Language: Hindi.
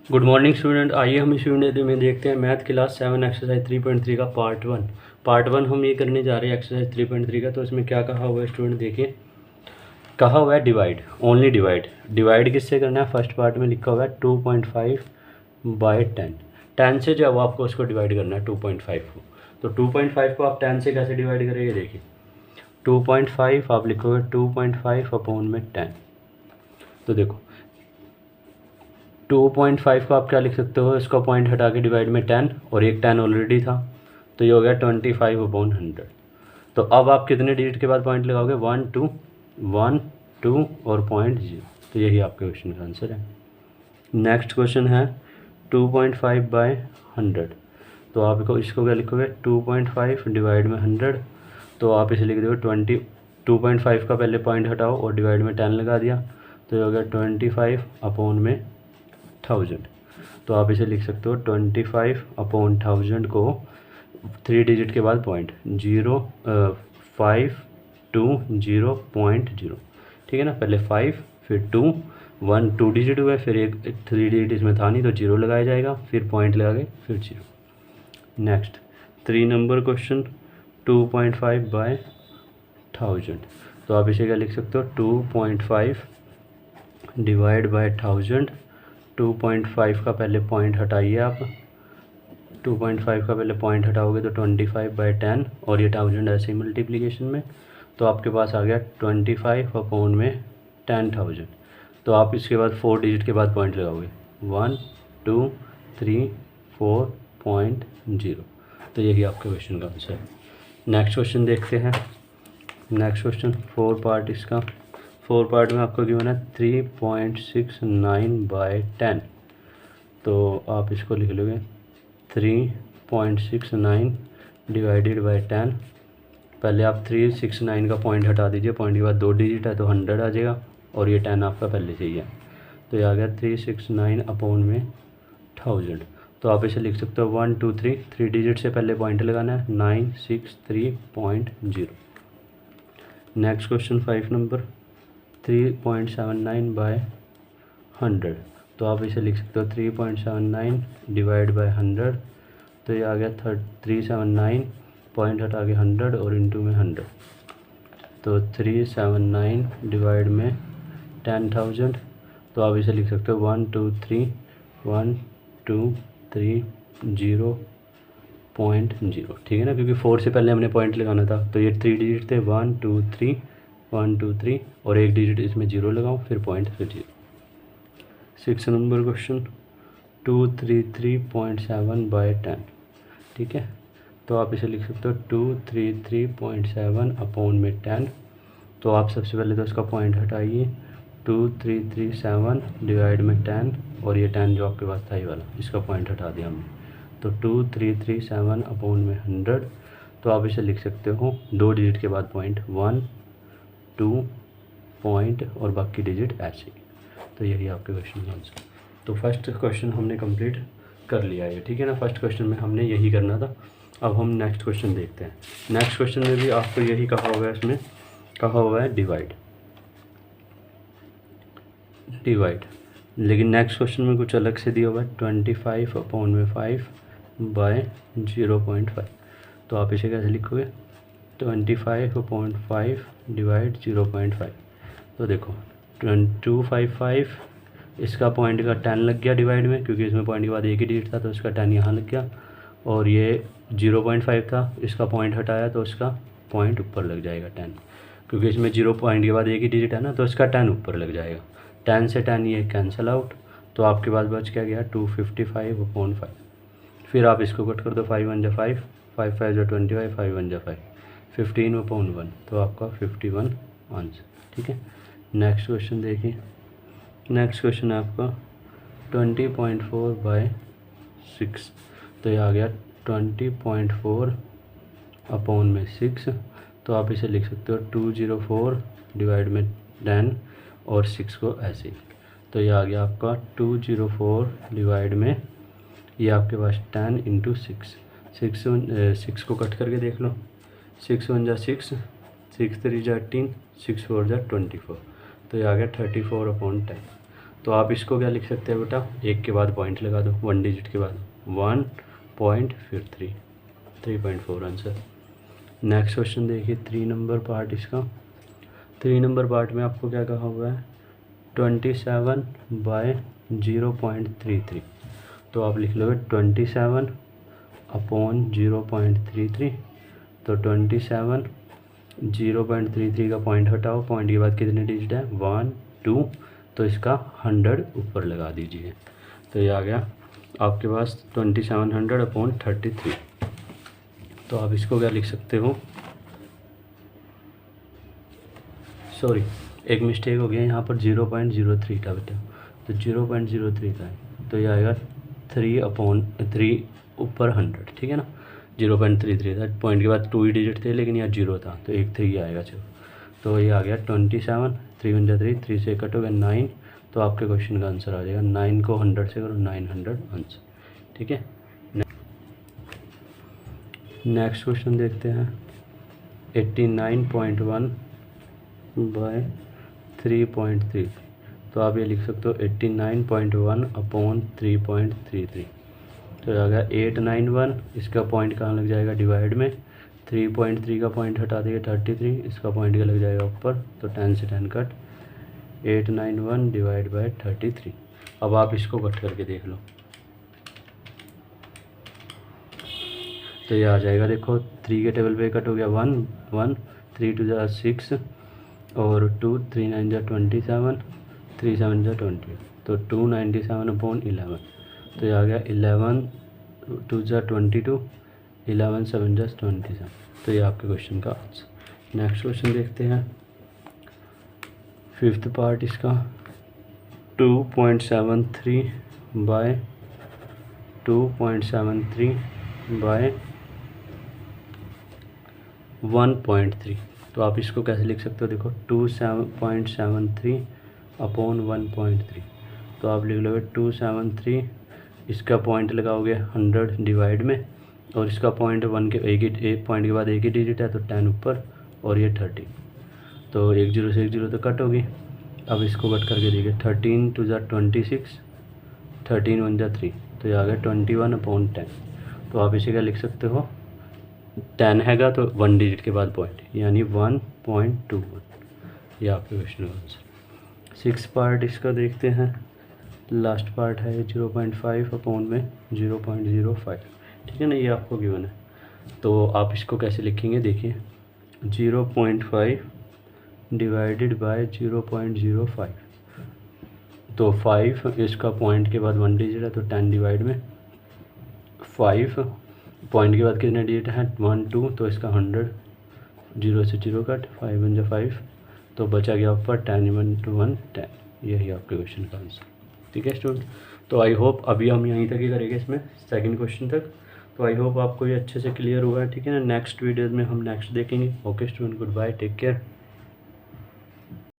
Good morning student. आइए हम इस वीडियो में देखते हैं मैथ क्लास 7 एक्सरसाइज 3.3 का पार्ट वन हम ये करने जा रहे हैं एक्सरसाइज 3.3 का। तो इसमें क्या कहा हुआ है स्टूडेंट, देखिए कहा हुआ है डिवाइड, ओनली डिवाइड किससे करना है। फर्स्ट पार्ट में लिखा हुआ है 2.5 बाई 10 से जो है वो आपको उसको डिवाइड करना है 2.5 को। तो 2.5 को आप 10 से कैसे डिवाइड करेंगे, देखिए 2.5 आप लिखोगे 2.5 अपॉन में 10। तो देखो 2.5 को आप क्या लिख सकते हो, इसका पॉइंट हटा के डिवाइड में 10 और एक 10 ऑलरेडी था, तो ये हो गया 25/100। तो अब आप कितने डिजिट के बाद पॉइंट लगाओगे, 1 2 और .0। तो यही आपके क्वेश्चन का आंसर है। नेक्स्ट क्वेश्चन है 2.5/100। तो आप इसको क्या लिखोगे, 2.5 डिवाइड में 100। तो आप इसे लिख दोगे 2.5 का पहले पॉइंट हटाओ और डिवाइड में 10 लगा दिया, तो ये हो गया 25/1000। तो आप इसे लिख सकते हो 25/1000 को 3 डिजिट के बाद पॉइंट 0520.0। ठीक है ना, पहले 5 फिर 2 1 2 डिजिट हुए, फिर एक 3 डिजिट इसमें था नहीं तो 0 लगाया जाएगा, फिर पॉइंट लगा के फिर 0। Next 3 number question 2.5/1000। तो आप इसे क्या लिख सकते हो, 2.5 डिवाइड बाय 1000। 2.5 का पहले पॉइंट हटाइए आप, 2.5 का पहले पॉइंट हटाओगे तो 25/10 और ये 1000 ऐसे ही मल्टीप्लिकेशन में, तो आपके पास आ गया 25/10,000। तो आप इसके बाद 4 डिजिट के बाद पॉइंट लगाओगे 1 2 3 4.0। तो यही आपके क्वेश्चन का आंसर है। नेक्स्ट क्वेश्चन देखते हैं। नेक्स्ट क्वेश्चन 4 पार्ट, इसका 4 पार्ट में आपको गिवन है 3.69/10। तो आप इसको लिख लोगे 3.69 डिवाइडेड बाई 10। पहले आप 369 का पॉइंट हटा दीजिए, पॉइंट के बाद 2 डिजिट है तो 100 आ जाएगा और ये 10 आपका पहले से ही है, तो ये आ गया 369/1000। तो आप इसे लिख सकते हो 1 2 3 डिजिट से पहले पॉइंट लगाना है 963.0। Next question 5 number 3.79/100। तो आप इसे लिख सकते हो 3.79 डिवाइड बाय 100। तो ये आ गया 379, पॉइंट हटा के 100 और इंटू में 100। तो 379 डिवाइड में 10,000। तो आप इसे लिख सकते हो 1 2 3 0.0। ठीक है ना, क्योंकि 4 से पहले हमने पॉइंट लगाना था, तो ये 3 डिजिट थे 1 2 3 1 2 3 और एक डिजिट इसमें 0 लगाओ, फिर पॉइंट फिर 0। 6 नंबर क्वेश्चन 233.7/10। ठीक है, तो आप इसे लिख सकते हो 233.7 अपॉन में 10। तो आप सबसे पहले तो इसका पॉइंट हटाइए, 2337 डिवाइड में 10 और ये 10 जो आपके पास था ये वाला, इसका पॉइंट हटा दिया हमने, तो 2337 अपॉन में 100। तो आप इसे लिख सकते हो 2 डिजिट के बाद पॉइंट 1 2 पॉइंट और बाकी डिजिट ऐसे ही। तो यही आपके क्वेश्चन का आंसर। तो फर्स्ट क्वेश्चन हमने कंप्लीट कर लिया है, ठीक है ना। फर्स्ट क्वेश्चन में हमने यही करना था। अब हम नेक्स्ट क्वेश्चन देखते हैं। नेक्स्ट क्वेश्चन में भी आपको यही कहा हुआ है, इसमें कहा हुआ है डिवाइड, लेकिन नेक्स्ट क्वेश्चन में कुछ अलग से दिया हुआ है 25/5/0.5। तो आप इसे कैसे लिखोगे, 25/5 डिवाइड 0.5। तो देखो 255, इसका पॉइंट का 10 लग गया डिवाइड में, क्योंकि इसमें पॉइंट के बाद एक ही डिजिट था तो इसका 10 यहाँ लग गया, और ये 0.5 था, इसका पॉइंट हटाया तो इसका पॉइंट ऊपर लग जाएगा 10, क्योंकि इसमें 0 पॉइंट के बाद एक ही डिजिट है ना, तो इसका 10 ऊपर लग जाएगा। 10 से 10 ये कैंसिल आउट, तो आपके पास बच क्या गया 255/5। फिर आप इसको कट कर दो, 5 1 जा 5 5 5 जा 25 5 1 जा 5 15/1, तो आपका 51 आंसर। ठीक है, नेक्स्ट क्वेश्चन देखिए। नेक्स्ट क्वेश्चन है आपका 20.4/6। तो ये आ गया 20.4 अपॉन में 6। तो आप इसे लिख सकते हो 204 डिवाइड में 10 और 6 को ऐसे ही। तो ये आ गया आपका 204 डिवाइड में, ये आपके पास 10 इंटू 6 को कट करके देख लो, 6 1 जा 6 6 3 जा 18 6 4 जा 24। तो ये आ गया 34/10। तो आप इसको क्या लिख सकते हैं बेटा, एक के बाद पॉइंट लगा दो, 1 डिजिट के बाद 1 पॉइंट फिर 3.4 आंसर। नेक्स्ट क्वेश्चन देखिए 3 नंबर पार्ट इसका। 3 नंबर पार्ट में आपको क्या कहा हुआ है, 27 बाय 0.33। तो आप लिख लोगे 27 अपॉन 0.33। तो 27 0.33 का पॉइंट हटाओ, पॉइंट के बाद कितने डिजिट है 1 2, तो इसका 100 ऊपर लगा दीजिए। तो ये आ गया आपके पास 2700 अपॉन 33। तो आप इसको क्या लिख सकते हो, सॉरी एक मिस्टेक हो गया यहाँ पर, 0.03 था बेटा, तो 0.03 का है, तो ये आएगा 3/3 ऊपर 100, ठीक है ना। 0.33 था, पॉइंट के बाद 2 ही डिजिट थे लेकिन यहाँ 0 था, तो एक 3 आएगा। चलो तो ये आ गया 27, 3 × 3, 3 से कट हो गया 9, तो आपके क्वेश्चन का आंसर आ जाएगा 9 को 100 से करो 900 आंसर, ठीक है। नेक्स्ट क्वेश्चन देखते हैं 89.1 बाय 3.3। तो आप ये लिख सकते हो 89.1 अपॉन 3.33। तो आ गया 891, इसका पॉइंट कहाँ लग जाएगा डिवाइड में, 3.3 का पॉइंट हटा देंगे 33, इसका पॉइंट क्या लग जाएगा ऊपर, तो 10 से 10 कट, 891 डिवाइड बाय 33। अब आप इसको कट करके देख लो, तो ये आ जाएगा, देखो 3 के टेबल पे कट हो गया 1 1, 3 2 ज़ा 6 और 2 3 9 ज़ा 27, 3 7 ज़ा 20, तो 297 अपॉन 11। तो ये आ गया 11 2 ज़ा 22, 11 7 ज़ा 27। तो ये आपके क्वेश्चन का आंसर। नेक्स्ट क्वेश्चन देखते हैं 5th पार्ट इसका 2.73 बाय 2.73 बाय 1.3। तो आप इसको कैसे लिख सकते हो, देखो 2.73 अपॉन 1.3। तो आप लिख लोगे 273, इसका पॉइंट लगाओगे 100 डिवाइड में, और इसका पॉइंट 1 के एक पॉइंट के बाद एक ही डिजिट है, तो 10 ऊपर और ये 30, तो 1 0 से 1 0 तो कट होगी। अब इसको कट करके देखिए 13 2 ज़ा 26, 13 1 ज़ा 3, तो ये आ गया 21 अपॉन 10। तो आप इसे क्या लिख सकते हो, 10 हैगा तो 1 डिजिट के बाद पॉइंट, यानी 1.21। ये आपके क्वेश्चन का आंसर। 6 पार्ट इसका देखते हैं, लास्ट पार्ट है 0.5 अपॉन में 0.05, ठीक है ना, ये आपको गिवन है। तो आप इसको कैसे लिखेंगे, देखिए 0.5 डिवाइडेड बाय 0.05, तो 5 इसका पॉइंट के बाद 1 डिजिट है, तो 10 डिवाइड में 5, पॉइंट के बाद कितने डिजिट हैं 1 2, तो इसका 100, 0 से 0 कट, 5 1 ज़ा 5, तो बचा गया ऊपर 10 × 1 10। यही आपके क्वेश्चन का आंसर, ठीक है स्टूडेंट। तो आई होप अभी हम यहीं तक ही करेंगे इसमें, सेकंड क्वेश्चन तक। तो आई होप आपको ये अच्छे से क्लियर हुआ है, ठीक है ना। नेक्स्ट वीडियोज़ में हम नेक्स्ट देखेंगे। Okay student, good bye, take care.